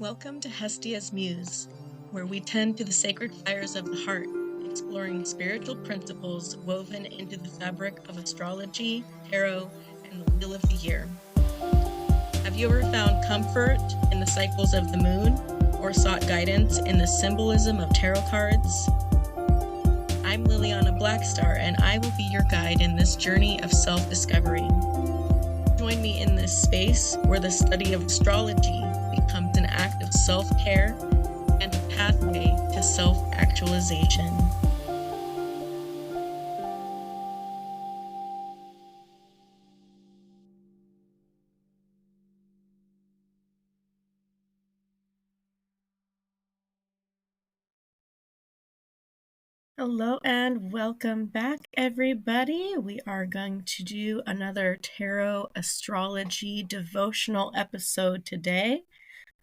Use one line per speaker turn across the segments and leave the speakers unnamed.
Welcome to Hestia's Muse, where we tend to the sacred fires of the heart, exploring spiritual principles woven into the fabric of astrology, tarot, and the wheel of the year. Have you ever found comfort in the cycles of the moon, or sought guidance in the symbolism of tarot cards? I'm Liliana Blackstar, and I will be your guide in this journey of self-discovery. Join me in this space where the study of astrology becomes an act of self-care and a pathway to self-actualization. Hello and welcome back, everybody. We are going to do another tarot astrology devotional episode today.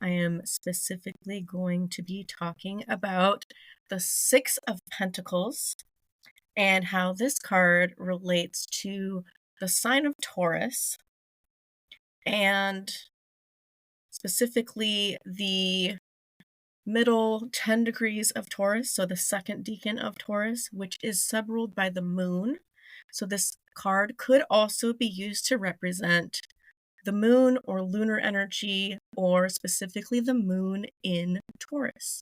I am specifically going to be talking about the Six of Pentacles and how this card relates to the sign of Taurus and specifically the middle 10 degrees of Taurus, so the second decan of Taurus, which is subruled by the moon. So this card could also be used to represent the moon or lunar energy, or specifically the moon in Taurus.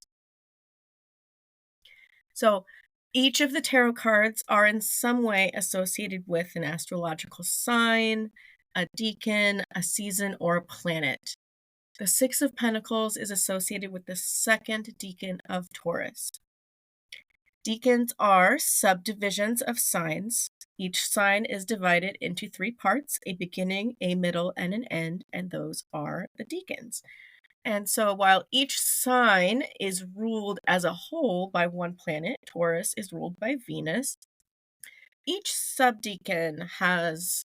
So each of the tarot cards are in some way associated with an astrological sign, a decan, a season, or a planet. The Six of Pentacles is associated with the second decan of Taurus. Decans are subdivisions of signs. Each sign is divided into three parts, a beginning, a middle, and an end, and those are the decans. And so while each sign is ruled as a whole by one planet, Taurus is ruled by Venus, each decan has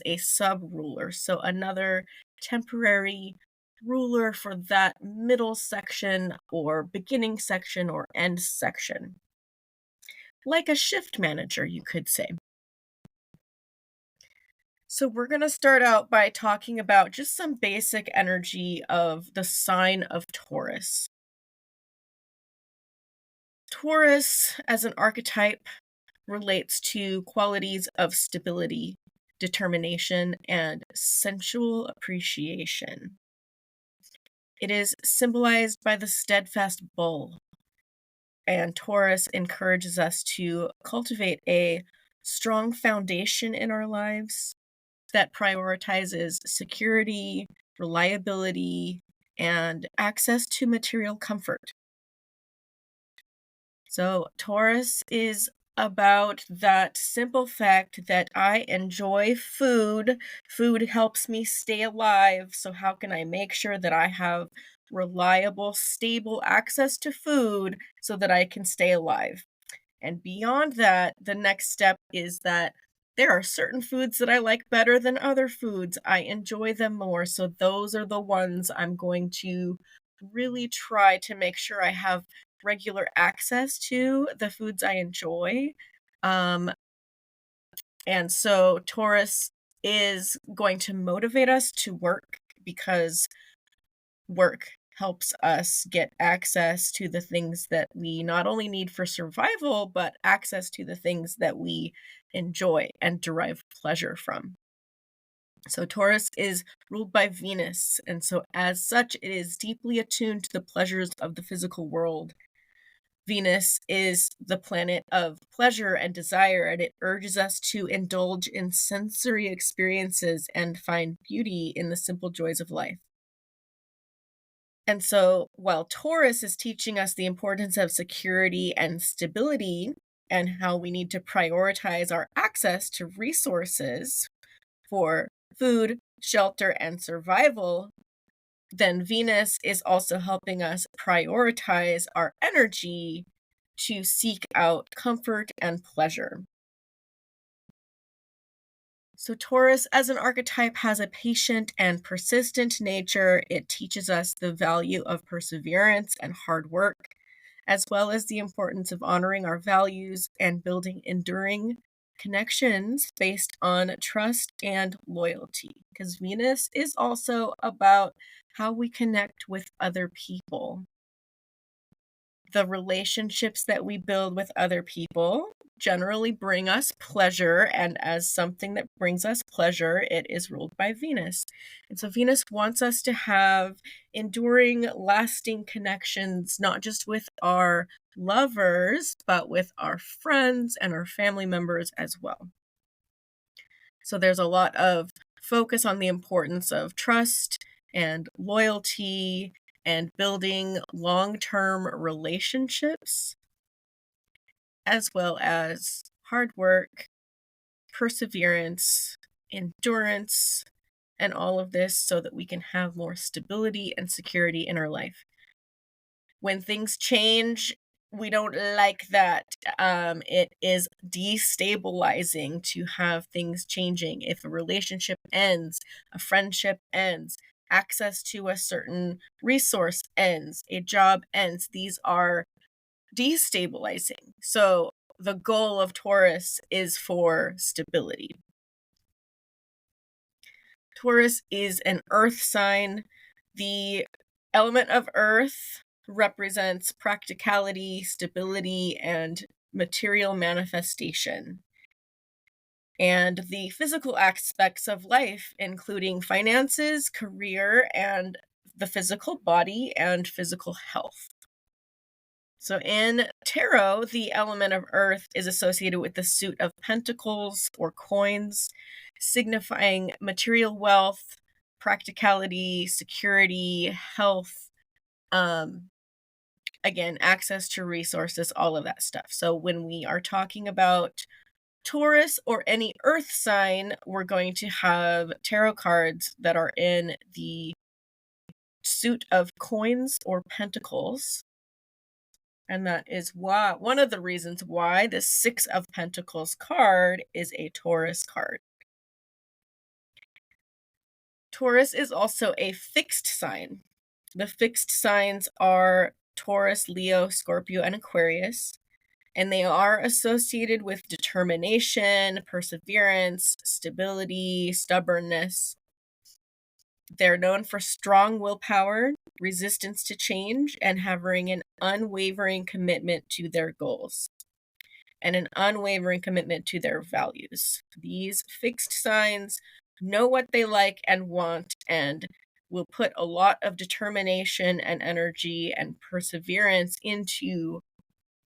a sub-ruler, so another temporary ruler for that middle section or beginning section or end section. Like a shift manager, you could say. So we're going to start out by talking about just some basic energy of the sign of Taurus. Taurus, as an archetype, relates to qualities of stability, determination, and sensual appreciation. It is symbolized by the steadfast bull, and Taurus encourages us to cultivate a strong foundation in our lives that prioritizes security, reliability, and access to material comfort. So Taurus is about that simple fact that I enjoy food. Food helps me stay alive. So how can I make sure that I have reliable, stable access to food so that I can stay alive? And beyond that, the next step is that there are certain foods that I like better than other foods. I enjoy them more. So those are the ones I'm going to really try to make sure I have regular access to the foods I enjoy. And so Taurus is going to motivate us to work because work helps us get access to the things that we not only need for survival, but access to the things that we enjoy and derive pleasure from. So Taurus is ruled by Venus, and so as such, it is deeply attuned to the pleasures of the physical world. Venus is the planet of pleasure and desire, and it urges us to indulge in sensory experiences and find beauty in the simple joys of life. And so while Taurus is teaching us the importance of security and stability and how we need to prioritize our access to resources for food, shelter, and survival, then Venus is also helping us prioritize our energy to seek out comfort and pleasure. So Taurus as an archetype has a patient and persistent nature. It teaches us the value of perseverance and hard work, as well as the importance of honoring our values and building enduring connections based on trust and loyalty, because Venus is also about how we connect with other people. The relationships that we build with other people generally bring us pleasure, and as something that brings us pleasure, it is ruled by Venus. And so Venus wants us to have enduring, lasting connections, not just with our lovers, but with our friends and our family members as well. So there's a lot of focus on the importance of trust and loyalty and building long-term relationships, as well as hard work, perseverance, endurance, and all of this so that we can have more stability and security in our life. When things change, we don't like that. It is destabilizing to have things changing. If a relationship ends, a friendship ends, access to a certain resource ends, a job ends, these are destabilizing. So the goal of Taurus is for stability. Taurus is an earth sign. The element of earth represents practicality, stability, and material manifestation. And the physical aspects of life, including finances, career, and the physical body and physical health. So in tarot, the element of earth is associated with the suit of pentacles or coins, signifying material wealth, practicality, security, health, again, access to resources, all of that stuff. So when we are talking about Taurus or any earth sign, we're going to have tarot cards that are in the suit of coins or pentacles. And that is why one of the reasons why the Six of Pentacles card is a Taurus card. Taurus is also a fixed sign. The fixed signs are Taurus, Leo, Scorpio, and Aquarius, and they are associated with determination, perseverance, stability, stubbornness. They're known for strong willpower, resistance to change, and having an unwavering commitment to their goals and an unwavering commitment to their values. These fixed signs know what they like and want and will put a lot of determination and energy and perseverance into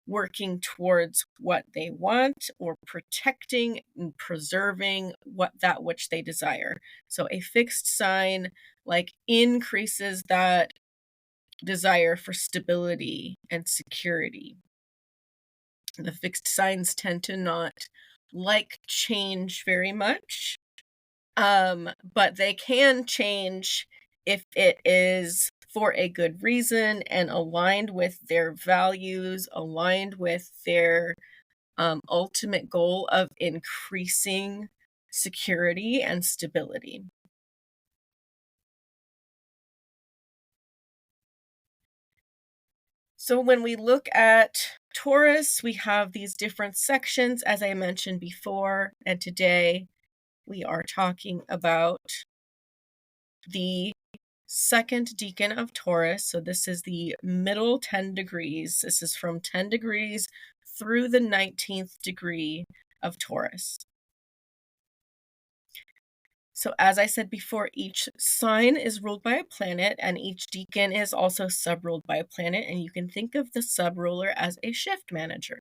working towards what they want or protecting and preserving that which they desire. So a fixed sign increases that desire for stability and security. The fixed signs tend to not like change very much, but they can change if it is for a good reason and aligned with their values, aligned with their ultimate goal of increasing security and stability. So when we look at Taurus, we have these different sections, as I mentioned before, and today we are talking about the second decan of Taurus. So this is the middle 10 degrees. This is from 10 degrees through the 19th degree of Taurus. So as I said before, each sign is ruled by a planet, and each decan is also sub-ruled by a planet, and you can think of the sub-ruler as a shift manager.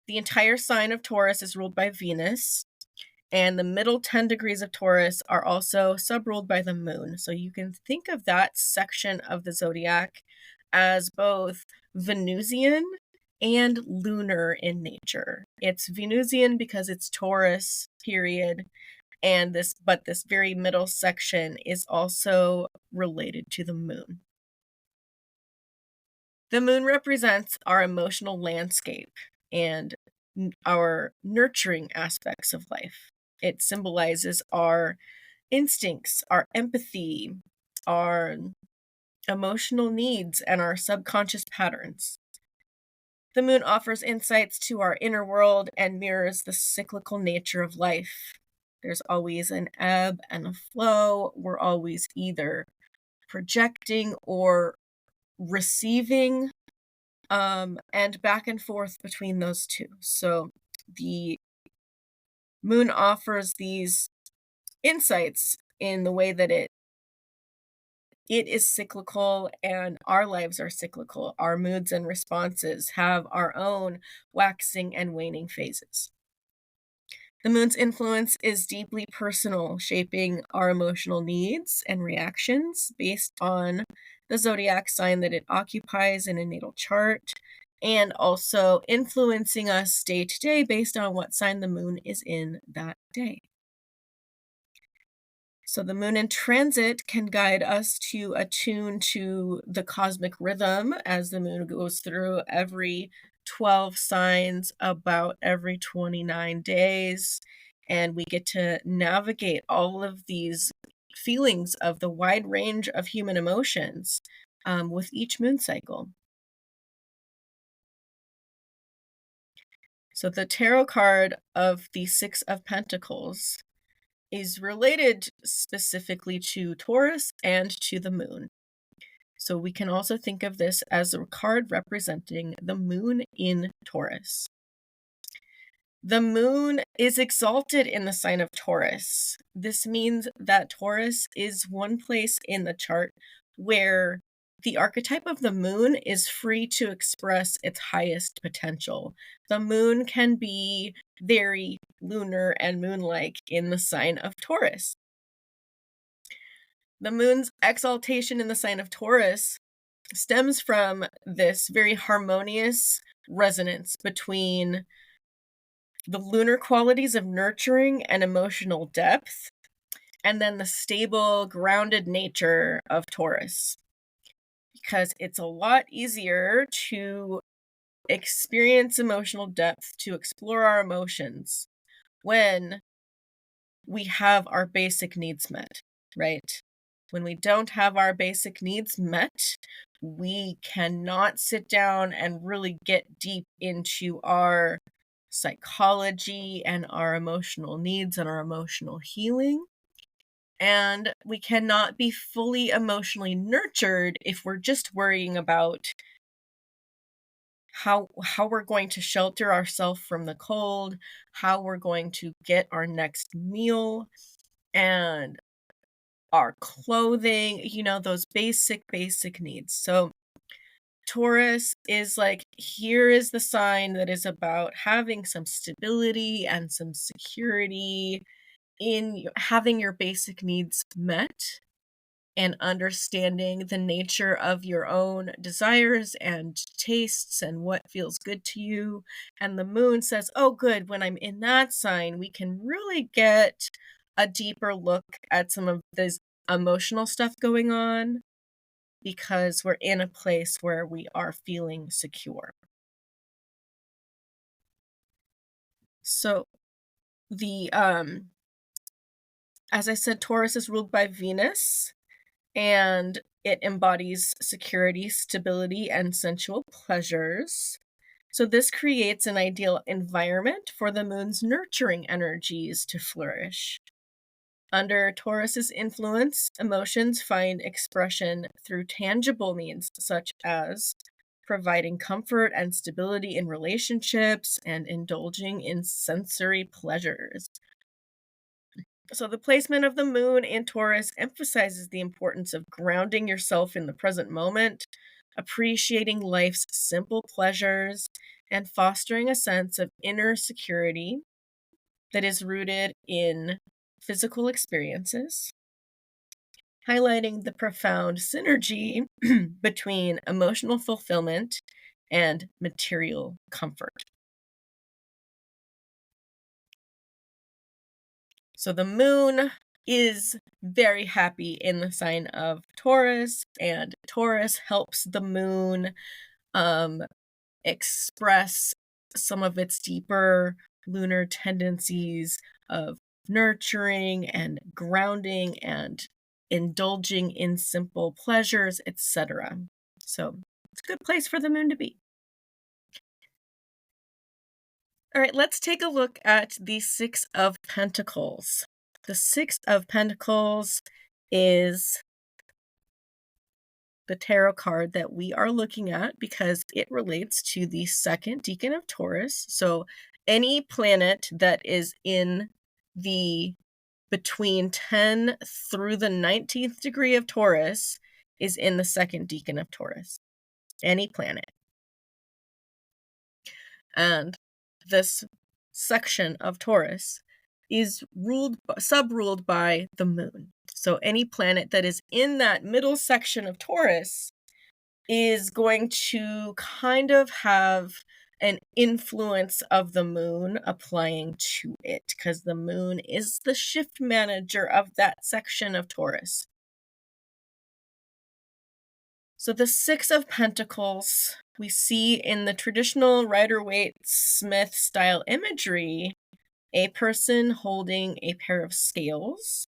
The entire sign of Taurus is ruled by Venus, and the middle 10 degrees of Taurus are also sub-ruled by the moon. So you can think of that section of the zodiac as both Venusian and lunar in nature. It's Venusian because it's Taurus, period. And this very middle section is also related to the moon. The moon represents our emotional landscape and our nurturing aspects of life. It symbolizes our instincts, our empathy, our emotional needs, and our subconscious patterns. The moon offers insights to our inner world and mirrors the cyclical nature of life. There's always an ebb and a flow. We're always either projecting or receiving, and back and forth between those two. So the moon offers these insights in the way that it is cyclical and our lives are cyclical. Our moods and responses have our own waxing and waning phases. The moon's influence is deeply personal, shaping our emotional needs and reactions based on the zodiac sign that it occupies in a natal chart, and also influencing us day to day based on what sign the moon is in that day. So the moon in transit can guide us to attune to the cosmic rhythm as the moon goes through every 12 signs about every 29 days. And we get to navigate all of these feelings of the wide range of human emotions with each moon cycle. So the tarot card of the Six of Pentacles is related specifically to Taurus and to the moon. So we can also think of this as a card representing the moon in Taurus. The moon is exalted in the sign of Taurus. This means that Taurus is one place in the chart where the archetype of the moon is free to express its highest potential. The moon can be very lunar and moon-like in the sign of Taurus. The moon's exaltation in the sign of Taurus stems from this very harmonious resonance between the lunar qualities of nurturing and emotional depth, and then the stable, grounded nature of Taurus. Because it's a lot easier to experience emotional depth, to explore our emotions when we have our basic needs met, right? When we don't have our basic needs met, we cannot sit down and really get deep into our psychology and our emotional needs and our emotional healing. And we cannot be fully emotionally nurtured if we're just worrying about how we're going to shelter ourselves from the cold, how we're going to get our next meal, and our clothing, those basic needs. So Taurus is like, here is the sign that is about having some stability and some security in having your basic needs met and understanding the nature of your own desires and tastes and what feels good to you. And the moon says, oh, good, when I'm in that sign, we can really get a deeper look at some of this emotional stuff going on because we're in a place where we are feeling secure. So the as I said, Taurus is ruled by Venus, and it embodies security, stability, and sensual pleasures. So this creates an ideal environment for the moon's nurturing energies to flourish. Under Taurus's influence, emotions find expression through tangible means such as providing comfort and stability in relationships and indulging in sensory pleasures. So the placement of the moon in Taurus emphasizes the importance of grounding yourself in the present moment, appreciating life's simple pleasures, and fostering a sense of inner security that is rooted in physical experiences, highlighting the profound synergy between emotional fulfillment and material comfort. So the moon is very happy in the sign of Taurus, and Taurus helps the moon express some of its deeper lunar tendencies of nurturing and grounding and indulging in simple pleasures, etc. So it's a good place for the moon to be. All right, let's take a look at the Six of Pentacles. The Six of Pentacles is the tarot card that we are looking at because it relates to the second decan of Taurus. So any planet that is in the between 10 through the 19th degree of Taurus is in the second decan of Taurus. Any planet. And this section of Taurus is sub-ruled by the moon. So any planet that is in that middle section of Taurus is going to kind of have an influence of the moon applying to it, because the moon is the shift manager of that section of Taurus. So the Six of Pentacles we see in the traditional Rider-Waite-Smith style imagery, a person holding a pair of scales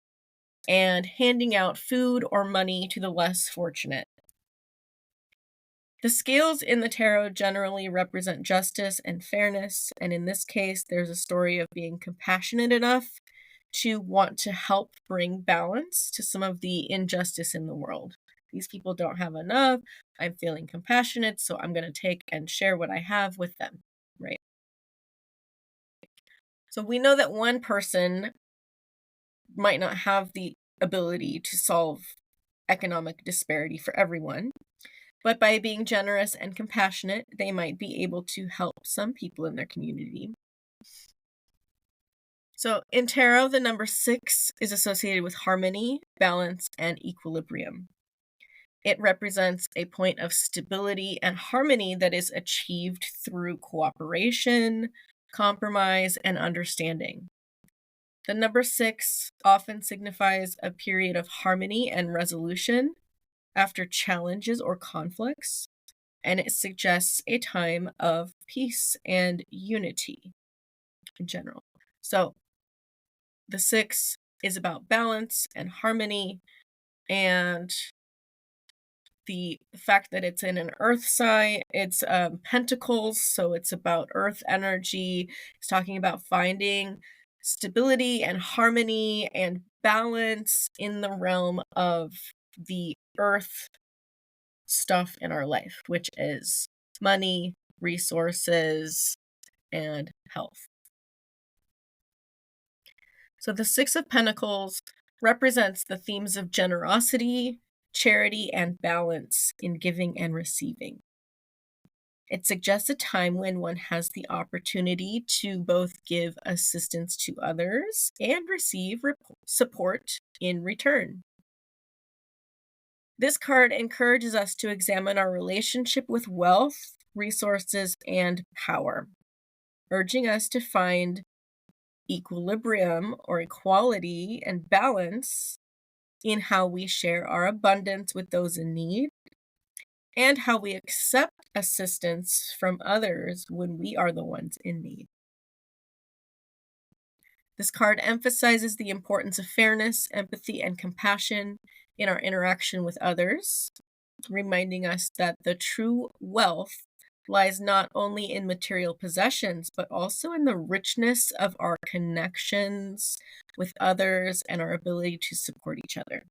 and handing out food or money to the less fortunate. The scales in the tarot generally represent justice and fairness, and in this case, there's a story of being compassionate enough to want to help bring balance to some of the injustice in the world. These people don't have enough. I'm feeling compassionate, so I'm going to take and share what I have with them, right? So we know that one person might not have the ability to solve economic disparity for everyone, but by being generous and compassionate, they might be able to help some people in their community. So in tarot, the number 6 is associated with harmony, balance, and equilibrium. It represents a point of stability and harmony that is achieved through cooperation, compromise, and understanding. The number 6 often signifies a period of harmony and resolution after challenges or conflicts, and it suggests a time of peace and unity in general. So the 6 is about balance and harmony, and the fact that it's in an earth sign, it's pentacles, so it's about earth energy. It's talking about finding stability and harmony and balance in the realm of the earth stuff in our life, which is money, resources, and health. So the Six of Pentacles represents the themes of generosity, charity, and balance in giving and receiving. It suggests a time when one has the opportunity to both give assistance to others and receive support in return. This card encourages us to examine our relationship with wealth, resources, and power, urging us to find equilibrium or equality and balance in how we share our abundance with those in need and how we accept assistance from others when we are the ones in need. This card emphasizes the importance of fairness, empathy, and compassion in our interaction with others, reminding us that the true wealth lies not only in material possessions, but also in the richness of our connections with others and our ability to support each other.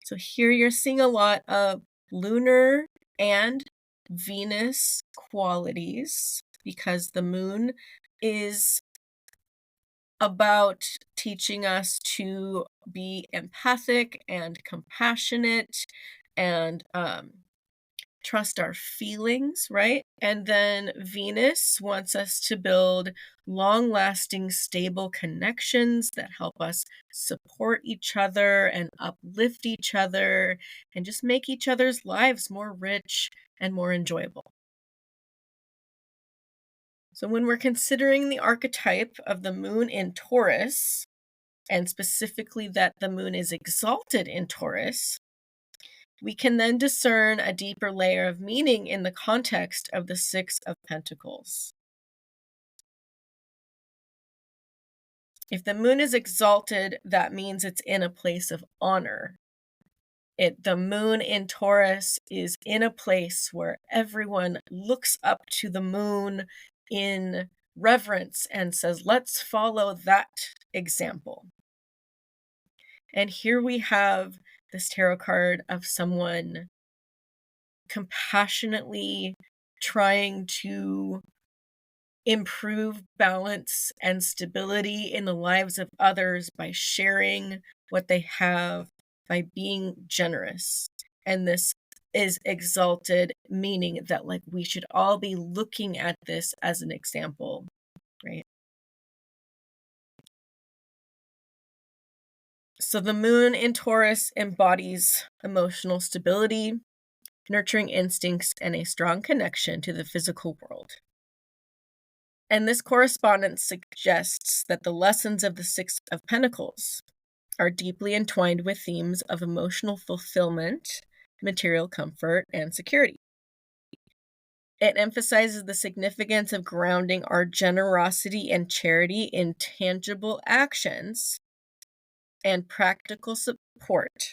So here you're seeing a lot of lunar and Venus qualities because the moon is about teaching us to be empathic and compassionate and trust our feelings, right? And then Venus wants us to build long-lasting, stable connections that help us support each other and uplift each other and just make each other's lives more rich and more enjoyable. So when we're considering the archetype of the moon in Taurus, and specifically that the moon is exalted in Taurus, we can then discern a deeper layer of meaning in the context of the Six of Pentacles. If the moon is exalted, that means it's in a place of honor. The moon in Taurus is in a place where everyone looks up to the moon in reverence and says, let's follow that example. And here we have this tarot card of someone compassionately trying to improve balance and stability in the lives of others by sharing what they have, by being generous. And this is exalted, meaning that like we should all be looking at this as an example, right? So the moon in Taurus embodies emotional stability, nurturing instincts, and a strong connection to the physical world. And this correspondence suggests that the lessons of the Six of Pentacles are deeply entwined with themes of emotional fulfillment, material comfort, and security. It emphasizes the significance of grounding our generosity and charity in tangible actions and practical support.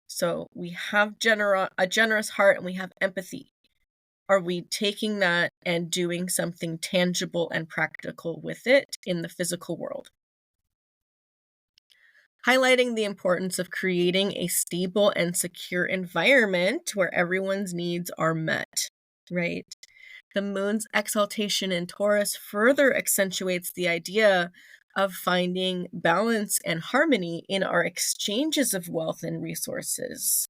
So we have a generous heart and we have empathy. Are we taking that and doing something tangible and practical with it in the physical world? Highlighting the importance of creating a stable and secure environment where everyone's needs are met, right? The moon's exaltation in Taurus further accentuates the idea of finding balance and harmony in our exchanges of wealth and resources.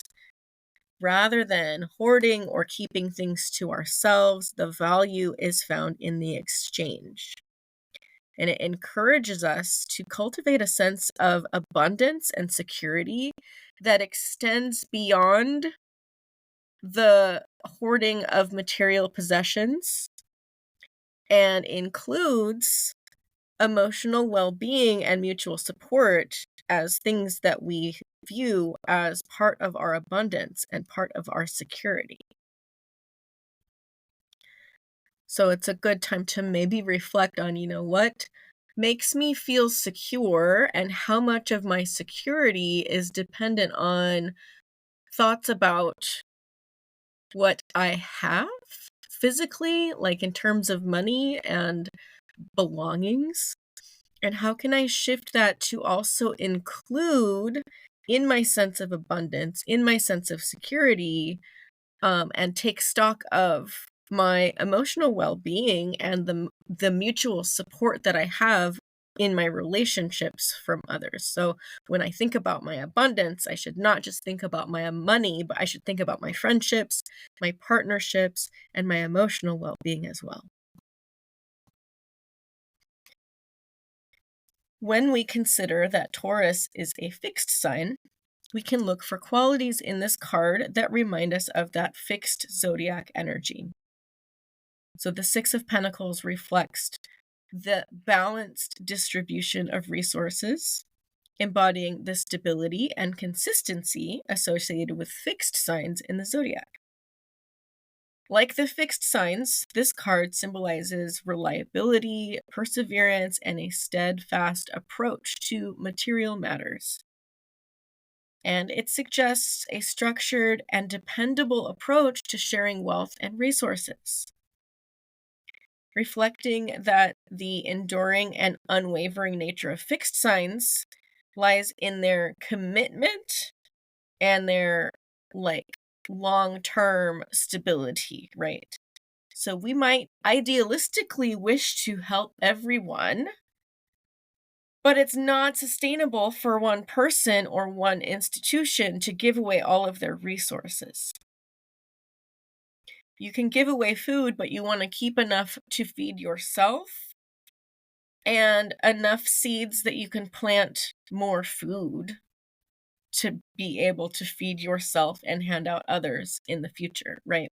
Rather than hoarding or keeping things to ourselves, the value is found in the exchange. And it encourages us to cultivate a sense of abundance and security that extends beyond the hoarding of material possessions and includes emotional well-being and mutual support as things that we view as part of our abundance and part of our security. So it's a good time to maybe reflect on, what makes me feel secure and how much of my security is dependent on thoughts about what I have physically, like in terms of money and belongings. And how can I shift that to also include in my sense of abundance, in my sense of security, and take stock of my emotional well-being and the mutual support that I have in my relationships from others. So when I think about my abundance, I should not just think about my money, but I should think about my friendships, my partnerships, and my emotional well-being as well. When we consider that Taurus is a fixed sign, we can look for qualities in this card that remind us of that fixed zodiac energy. So the Six of Pentacles reflects the balanced distribution of resources, embodying the stability and consistency associated with fixed signs in the zodiac. Like the fixed signs, this card symbolizes reliability, perseverance, and a steadfast approach to material matters. And it suggests a structured and dependable approach to sharing wealth and resources, reflecting that the enduring and unwavering nature of fixed signs lies in their commitment and their long-term stability, right? So we might idealistically wish to help everyone, but it's not sustainable for one person or one institution to give away all of their resources. You can give away food, but you want to keep enough to feed yourself and enough seeds that you can plant more food to be able to feed yourself and hand out others in the future, right?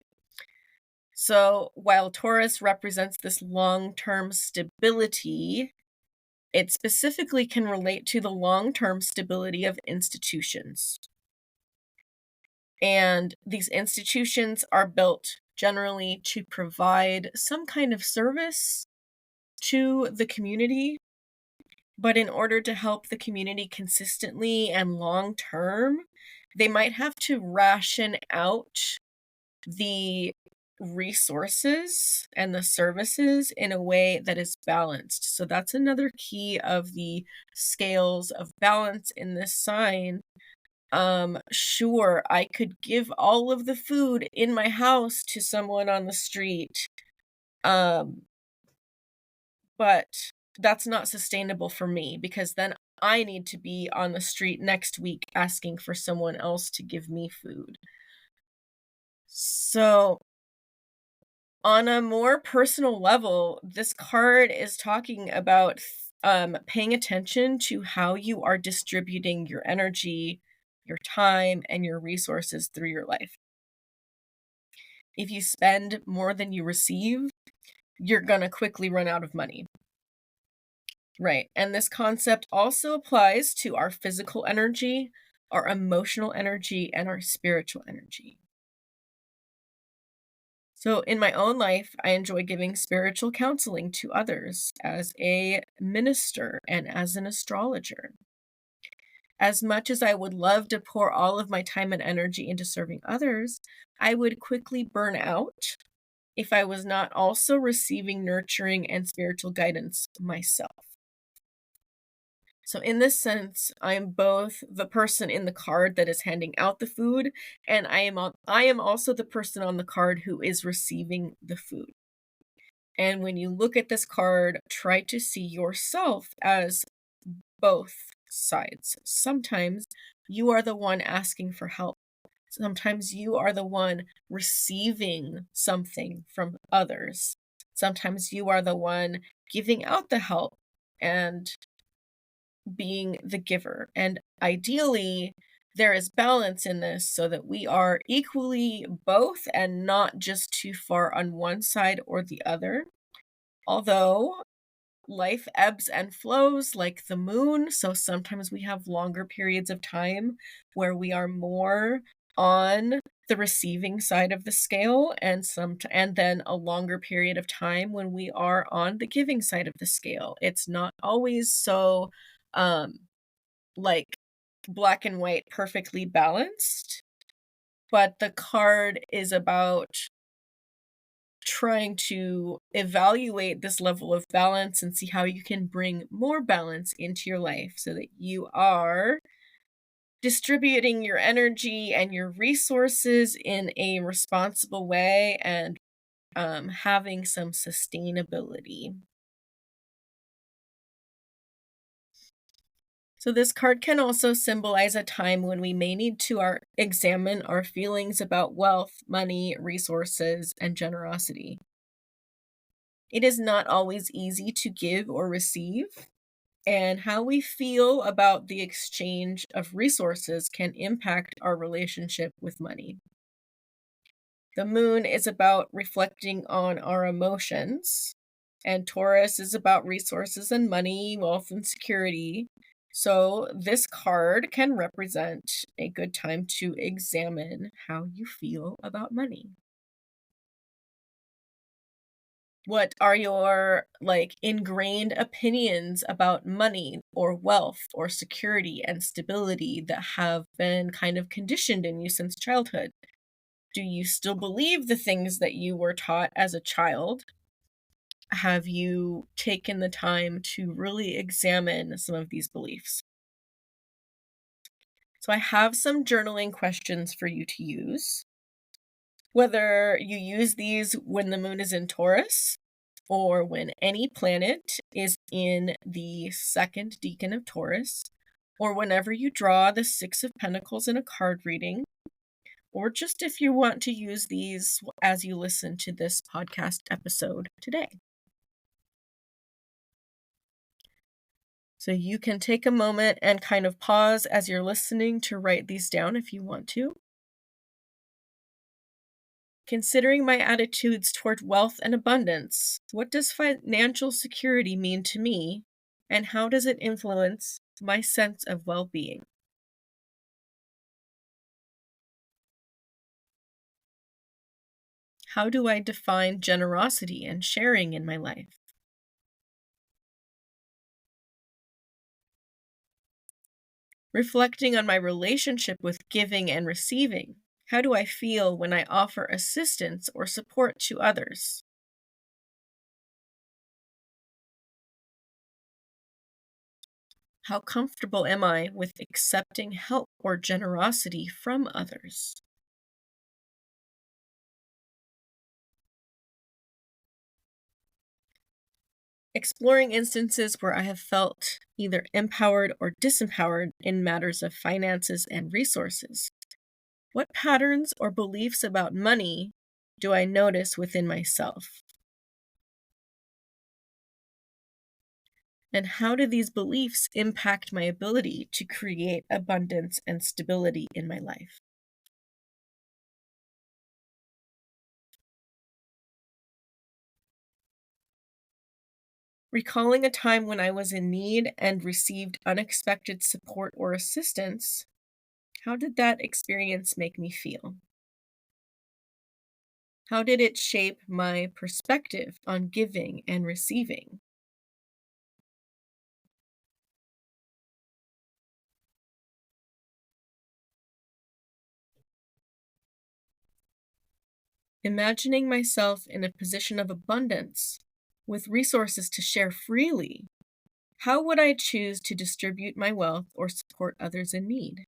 So while Taurus represents this long-term stability, it specifically can relate to the long-term stability of institutions. And these institutions are built generally to provide some kind of service to the community. But in order to help the community consistently and long term, they might have to ration out the resources and the services in a way that is balanced. So that's another key of the scales of balance in this sign. Sure, I could give all of the food in my house to someone on the street. Um, but that's not sustainable for me because then I need to be on the street next week asking for someone else to give me food. So, on a more personal level, this card is talking about paying attention to how you are distributing your energy, your time, and your resources through your life. If you spend more than you receive, you're going to quickly run out of money. Right. And this concept also applies to our physical energy, our emotional energy, and our spiritual energy. So, in my own life, I enjoy giving spiritual counseling to others as a minister and as an astrologer. As much as I would love to pour all of my time and energy into serving others, I would quickly burn out if I was not also receiving nurturing and spiritual guidance myself. So in this sense, I am both the person in the card that is handing out the food, and I am also the person on the card who is receiving the food. And when you look at this card, try to see yourself as both sides. Sometimes you are the one asking for help. Sometimes you are the one receiving something from others. Sometimes you are the one giving out the help and being the giver. And ideally, there is balance in this so that we are equally both and not just too far on one side or the other. Although life ebbs and flows like the moon, so sometimes we have longer periods of time where we are more on the receiving side of the scale and then a longer period of time when we are on the giving side of the scale. It's not always so um like black and white perfectly balanced, but the card is about trying to evaluate this level of balance and see how you can bring more balance into your life so that you are distributing your energy and your resources in a responsible way and having some sustainability. So this card can also symbolize a time when we may need to examine our feelings about wealth, money, resources, and generosity. It is not always easy to give or receive, and how we feel about the exchange of resources can impact our relationship with money. The moon is about reflecting on our emotions, and Taurus is about resources and money, wealth, and security. So, this card can represent a good time to examine how you feel about money. What are your ingrained opinions about money or wealth or security and stability that have been kind of conditioned in you since childhood? Do you still believe the things that you were taught as a child? Have you taken the time to really examine some of these beliefs? So, I have some journaling questions for you to use. Whether you use these when the moon is in Taurus or when any planet is in the second decan of Taurus, or whenever you draw the Six of Pentacles in a card reading, or just if you want to use these as you listen to this podcast episode today. So you can take a moment and kind of pause as you're listening to write these down if you want to. Considering my attitudes toward wealth and abundance, what does financial security mean to me, and how does it influence my sense of well-being? How do I define generosity and sharing in my life? Reflecting on my relationship with giving and receiving, How do I feel when I offer assistance or support to others? How comfortable am I with accepting help or generosity from others? Exploring instances where I have felt either empowered or disempowered in matters of finances and resources. What patterns or beliefs about money do I notice within myself? And how do these beliefs impact my ability to create abundance and stability in my life? Recalling a time when I was in need and received unexpected support or assistance, how did that experience make me feel? How did it shape my perspective on giving and receiving? Imagining myself in a position of abundance with resources to share freely, how would I choose to distribute my wealth or support others in need?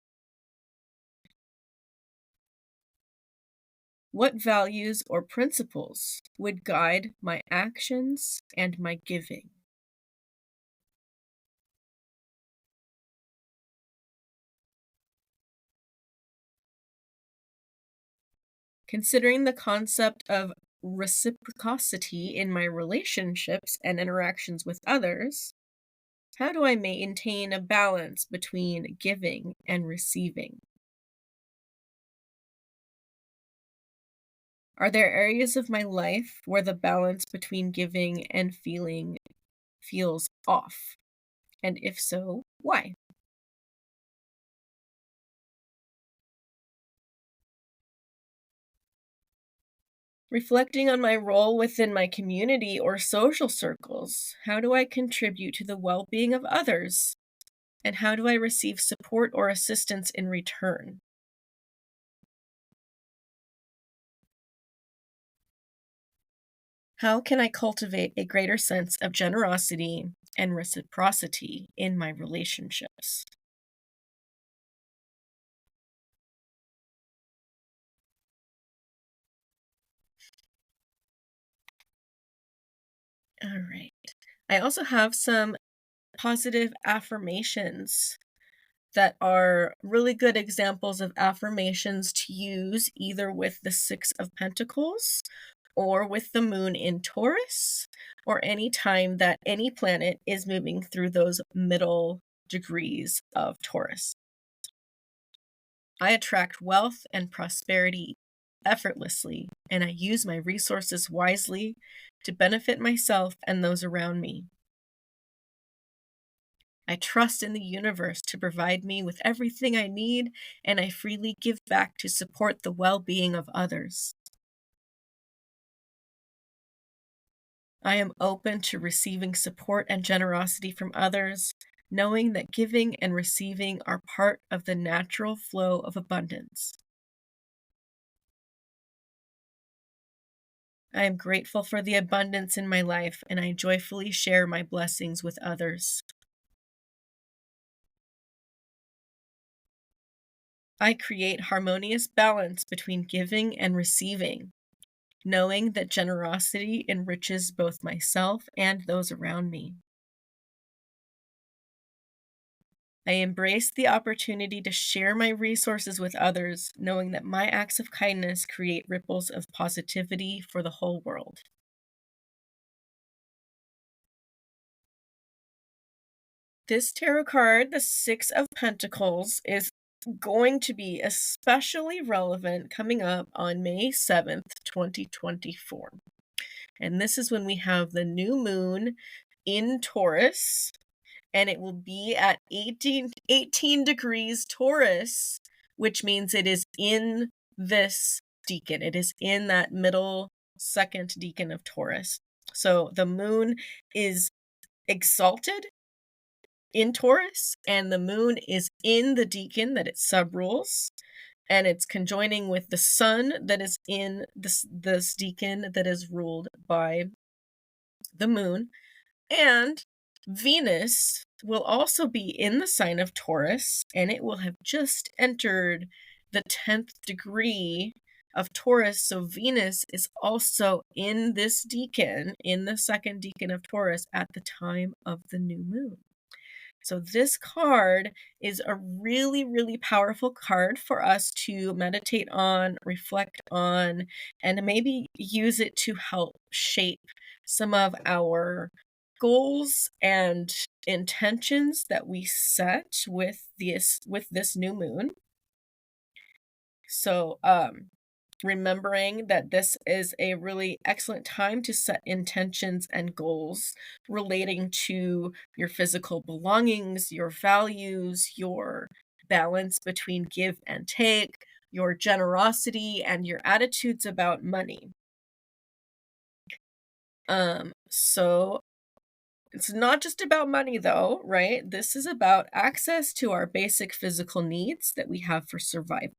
What values or principles would guide my actions and my giving? Considering the concept of reciprocity in my relationships and interactions with others, how do I maintain a balance between giving and receiving? Are there areas of my life where the balance between giving and feeling feels off? And if so, why? Reflecting on my role within my community or social circles, how do I contribute to the well being of others? And how do I receive support or assistance in return? How can I cultivate a greater sense of generosity and reciprocity in my relationships? All right. I also have some positive affirmations that are really good examples of affirmations to use either with the Six of Pentacles or with the moon in Taurus, or any time that any planet is moving through those middle degrees of Taurus. I attract wealth and prosperity effortlessly, and I use my resources wisely to benefit myself and those around me. I trust in the universe to provide me with everything I need, and I freely give back to support the well being of others. I am open to receiving support and generosity from others, knowing that giving and receiving are part of the natural flow of abundance. I am grateful for the abundance in my life, and I joyfully share my blessings with others. I create harmonious balance between giving and receiving, knowing that generosity enriches both myself and those around me. I embrace the opportunity to share my resources with others, knowing that my acts of kindness create ripples of positivity for the whole world. This tarot card, the Six of Pentacles, is going to be especially relevant coming up on May 7th, 2024. And this is when we have the new moon in Taurus, and it will be at 18 degrees Taurus, which means it is in this decan. It is in that middle second decan of Taurus. So the moon is exalted in Taurus, and the moon is in the decan that it subrules. and it's conjoining with the sun that is in this decan that is ruled by the moon. And Venus will also be in the sign of Taurus, and it will have just entered the 10th degree of Taurus. So Venus is also in this decan, in the second decan of Taurus, at the time of the new moon. So this card is a really, really powerful card for us to meditate on, reflect on, and maybe use it to help shape some of our goals and intentions that we set with this new moon. So, remembering that this is a really excellent time to set intentions and goals relating to your physical belongings, your values, your balance between give and take, your generosity, and your attitudes about money. So it's not just about money though, right? This is about access to our basic physical needs that we have for survival.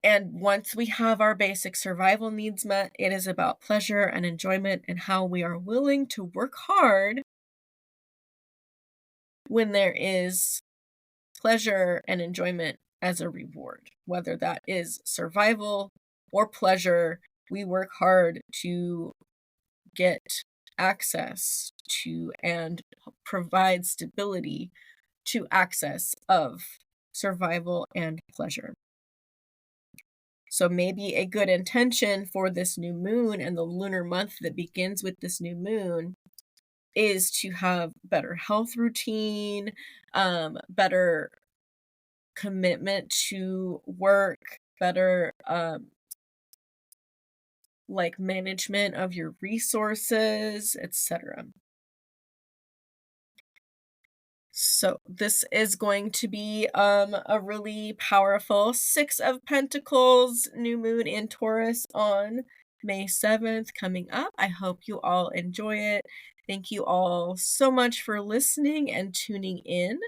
And once we have our basic survival needs met, it is about pleasure and enjoyment and how we are willing to work hard when there is pleasure and enjoyment as a reward. Whether that is survival or pleasure, we work hard to get access to and provide stability to access of survival and pleasure. So maybe a good intention for this new moon and the lunar month that begins with this new moon is to have better health routine, better commitment to work, better like management of your resources, etc. So this is going to be a really powerful Six of Pentacles new moon in Taurus on May 7th coming up. I hope you all enjoy it. Thank you all so much for listening and tuning in.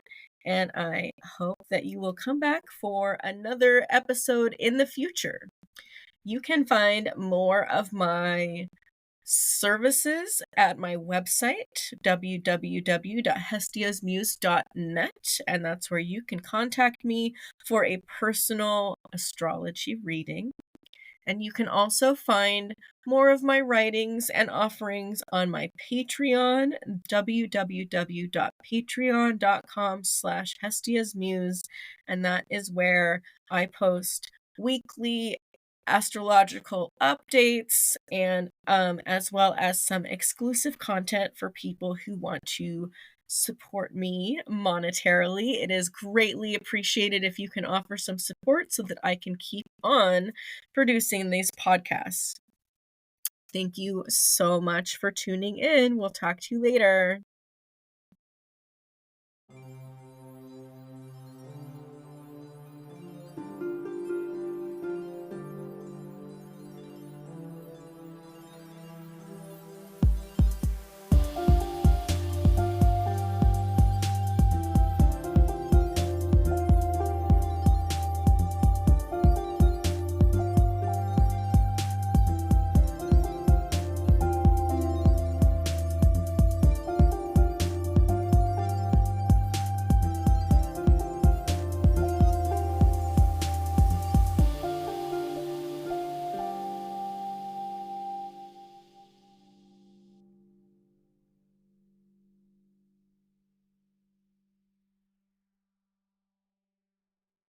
And I hope that you will come back for another episode in the future. You can find more of my services at my website, www.hestiasmuse.net, and that's where you can contact me for a personal astrology reading. And you can also find more of my writings and offerings on my Patreon, www.patreon.com/hestiasmuse, and that is where I post weekly astrological updates and as well as some exclusive content for people who want to support me monetarily. It is greatly appreciated if you can offer some support so that I can keep on producing these podcasts. Thank you so much for tuning in. We'll talk to you later.